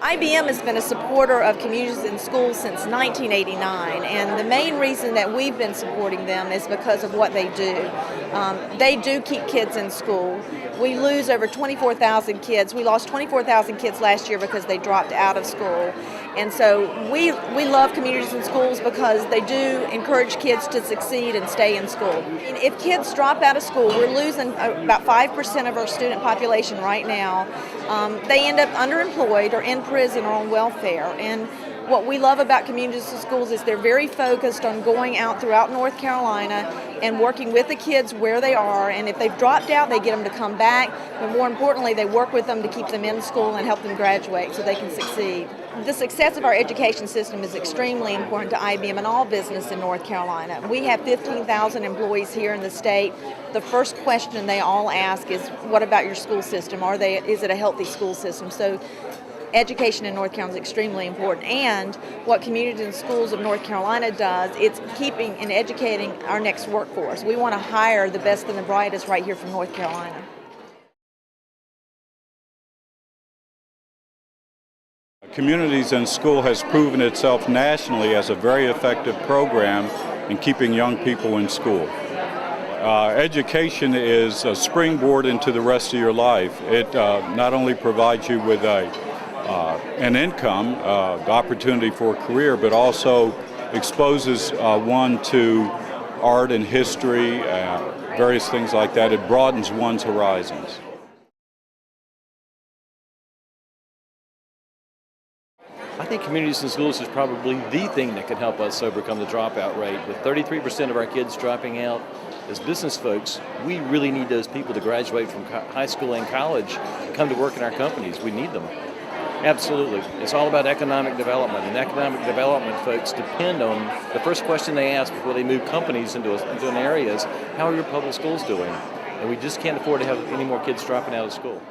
IBM has been a supporter of communities in schools since 1989, and the main reason that we've been supporting them is because of what they do. They do keep kids in school. We lose over 24,000 kids. We lost 24,000 kids last year because they dropped out of school. And so we love communities in schools because they do encourage kids to succeed and stay in school. And if kids drop out of school, we're losing about 5% of our student population right now. They end up underemployed or in prison or on welfare. And what we love about communities in schools is they're very focused on going out throughout North Carolina and working with the kids where they are, and if they've dropped out, they get them to come back, but more importantly, they work with them to keep them in school and help them graduate so they can succeed. The success of our education system is extremely important to IBM and all business in North Carolina. We have 15,000 employees here in the state. The first question they all ask is, what about your school system? Is it a healthy school system? So education in North Carolina is extremely important, and what Communities in Schools of North Carolina does, it's keeping and educating our next workforce. We want to hire the best and the brightest right here from North Carolina. Communities in School has proven itself nationally as a very effective program in keeping young people in school. Education is a springboard into the rest of your life. It not only provides you with an income, the opportunity for a career, but also exposes one to art and history, various things like that. It broadens one's horizons. I think Communities in Schools is probably the thing that can help us overcome the dropout rate. With 33% of our kids dropping out, as business folks, we really need those people to graduate from high school and college and come to work in our companies. We need them. Absolutely. It's all about economic development, and economic development folks depend on the first question they ask before they move companies into an area is, how are your public schools doing? And we just can't afford to have any more kids dropping out of school.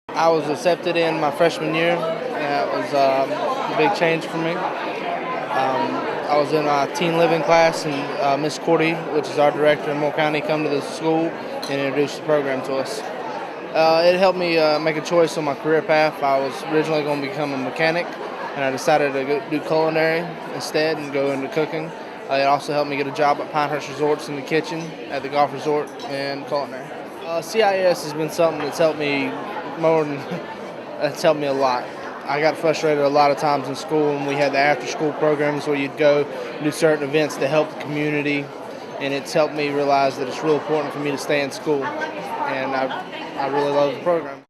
I was accepted in my freshman year, and it was a big change for me. I was in my teen living class, and Miss Cordy, which is our director in Moore County, come to the school and introduced the program to us. It helped me make a choice on my career path. I was originally going to become a mechanic, and I decided to go do culinary instead and go into cooking. It also helped me get a job at Pinehurst Resorts in the kitchen at the golf resort and culinary. CIS has been something that's helped me more than it's helped me a lot. I got frustrated a lot of times in school when we had the after-school programs where you'd go do certain events to help the community, and it's helped me realize that it's real important for me to stay in school, and I really love the program.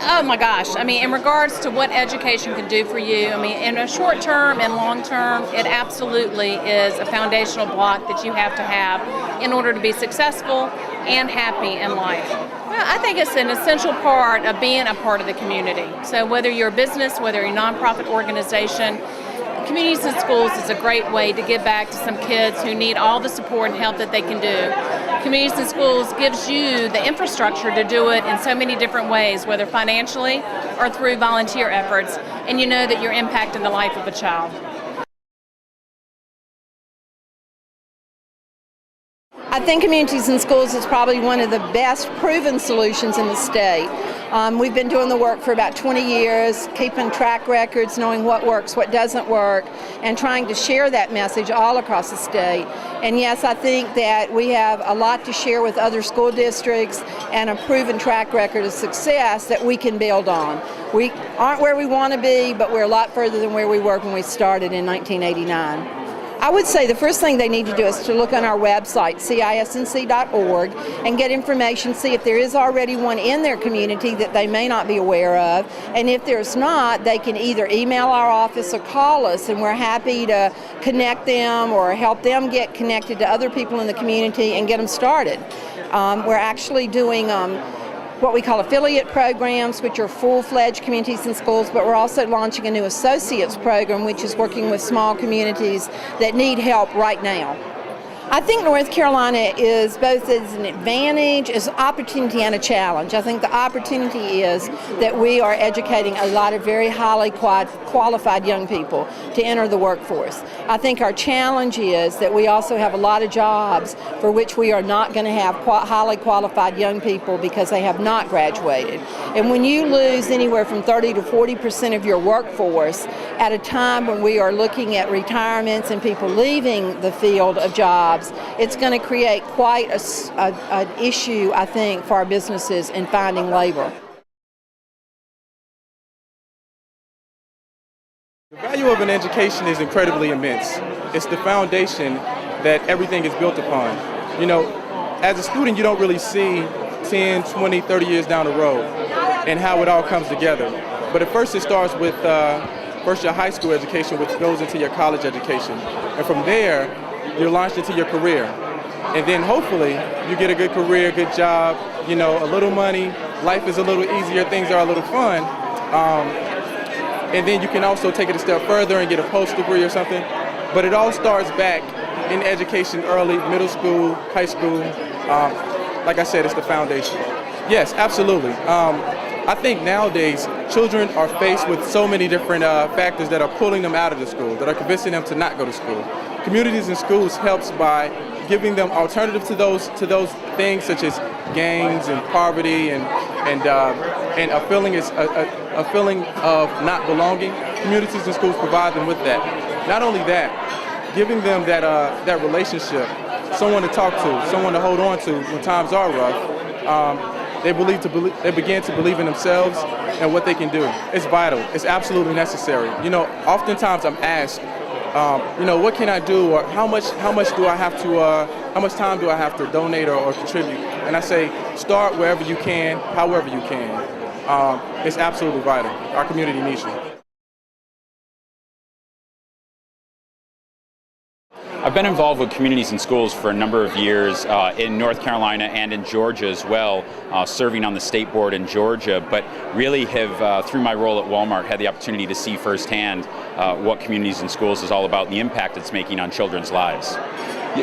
Oh my gosh, I mean, in regards to what education can do for you, I mean, in a short term and long term, it absolutely is a foundational block that you have to have in order to be successful and happy in life. Well, I think it's an essential part of being a part of the community. So whether you're a business, whether you're a nonprofit organization, Communities in Schools is a great way to give back to some kids who need all the support and help that they can do. Communities in Schools gives you the infrastructure to do it in so many different ways, whether financially or through volunteer efforts, and you know that you're impacting the life of a child. I think Communities in Schools is probably one of the best proven solutions in the state. We've been doing the work for about 20 years, keeping track records, knowing what works, what doesn't work, and trying to share that message all across the state. And yes, I think that we have a lot to share with other school districts and a proven track record of success that we can build on. We aren't where we want to be, but we're a lot further than where we were when we started in 1989. I would say the first thing they need to do is to look on our website, cisnc.org, and get information, see if there is already one in their community that they may not be aware of. And if there's not, they can either email our office or call us, and we're happy to connect them or help them get connected to other people in the community and get them started. We're actually doing what we call affiliate programs, which are full-fledged Communities in Schools, but we're also launching a new associates program, which is working with small communities that need help right now. I think North Carolina is both as an advantage, as an opportunity and a challenge. I think the opportunity is that we are educating a lot of very highly qualified young people to enter the workforce. I think our challenge is that we also have a lot of jobs for which we are not going to have highly qualified young people because they have not graduated. And when you lose anywhere from 30 to 40% of your workforce at a time when we are looking at retirements and people leaving the field of jobs, it's going to create quite an issue, I think, for our businesses in finding labor. The value of an education is incredibly immense. It's the foundation that everything is built upon. You know, as a student, you don't really see 10, 20, 30 years down the road and how it all comes together. But at first it starts with first your high school education, which goes into your college education. And from there, you're launched into your career. And then hopefully you get a good career, good job, you know, a little money, life is a little easier, things are a little fun. And then you can also take it a step further and get a post degree or something. But it all starts back in education early, middle school, high school. Like I said, it's the foundation. Yes, absolutely. I think nowadays children are faced with so many different factors that are pulling them out of the school, that are convincing them to not go to school. Communities and schools helps by giving them alternatives to those things such as gangs and poverty and a feeling of not belonging. Communities and schools provide them with that. Not only that, giving them that relationship, someone to talk to, someone to hold on to when times are rough. They begin to believe in themselves and what they can do. It's vital. It's absolutely necessary. You know, oftentimes I'm asked, you know, what can I do, or how much do I have to, how much time do I have to donate or contribute? And I say, start wherever you can, however you can. It's absolutely vital. Our community needs you. I've been involved with communities and schools for a number of years in North Carolina and in Georgia as well, serving on the state board in Georgia, but really have, through my role at Walmart, had the opportunity to see firsthand what communities and schools is all about and the impact it's making on children's lives.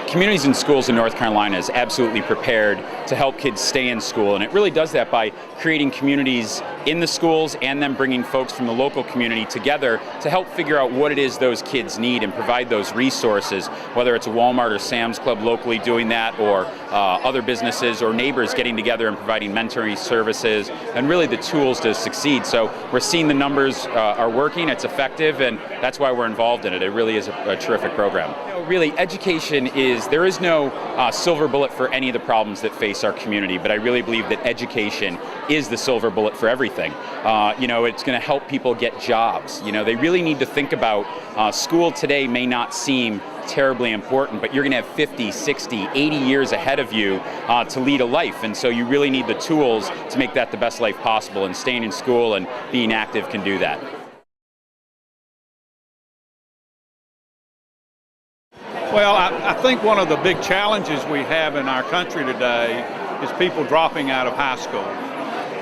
Communities and Schools in North Carolina is absolutely prepared to help kids stay in school, and it really does that by creating communities in the schools and then bringing folks from the local community together to help figure out what it is those kids need and provide those resources, whether it's a Walmart or Sam's Club locally doing that, or other businesses or neighbors getting together and providing mentoring services and really the tools to succeed. So we're seeing the numbers are working, it's effective, and that's why we're involved in it. It really is a terrific program. Really, education there is no silver bullet for any of the problems that face our community, but I really believe that education is the silver bullet for everything. You know, it's going to help people get jobs. You know, they really need to think about school today may not seem terribly important, but you're going to have 50, 60, 80 years ahead of you to lead a life, and so you really need the tools to make that the best life possible, and staying in school and being active can do that. Well, I think one of the big challenges we have in our country today is people dropping out of high school.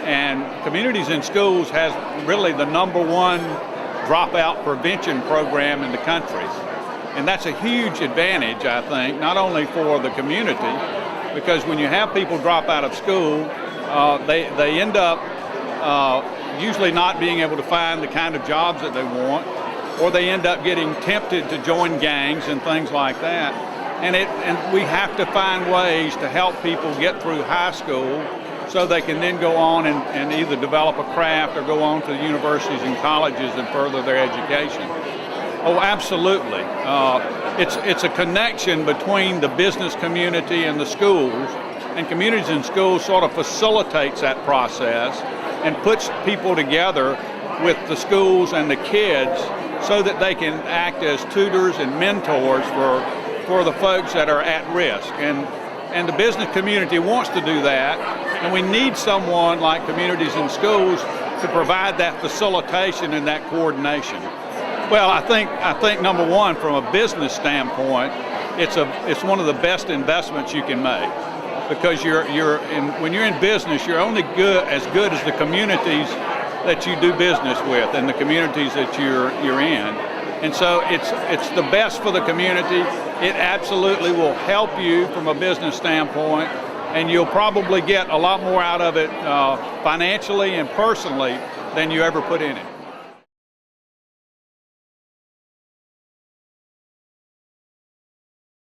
And Communities in Schools has really the #1 dropout prevention program in the country. And that's a huge advantage, I think, not only for the community, because when you have people drop out of school, they end up usually not being able to find the kind of jobs that they want, or they end up getting tempted to join gangs and things like that. And we have to find ways to help people get through high school so they can then go on and either develop a craft or go on to the universities and colleges and further their education. Oh, absolutely. It's a connection between the business community and the schools, and Communities in Schools sort of facilitates that process and puts people together with the schools and the kids so that they can act as tutors and mentors for the folks that are at risk. And the business community wants to do that, and we need someone like Communities in Schools to provide that facilitation and that coordination. Well, I think #1, from a business standpoint, it's one of the best investments you can make, because when you're in business, you're only as good as the communities that you do business with and the communities that you're in. And so it's the best for the community. It absolutely will help you from a business standpoint, and you'll probably get a lot more out of it financially and personally than you ever put in it.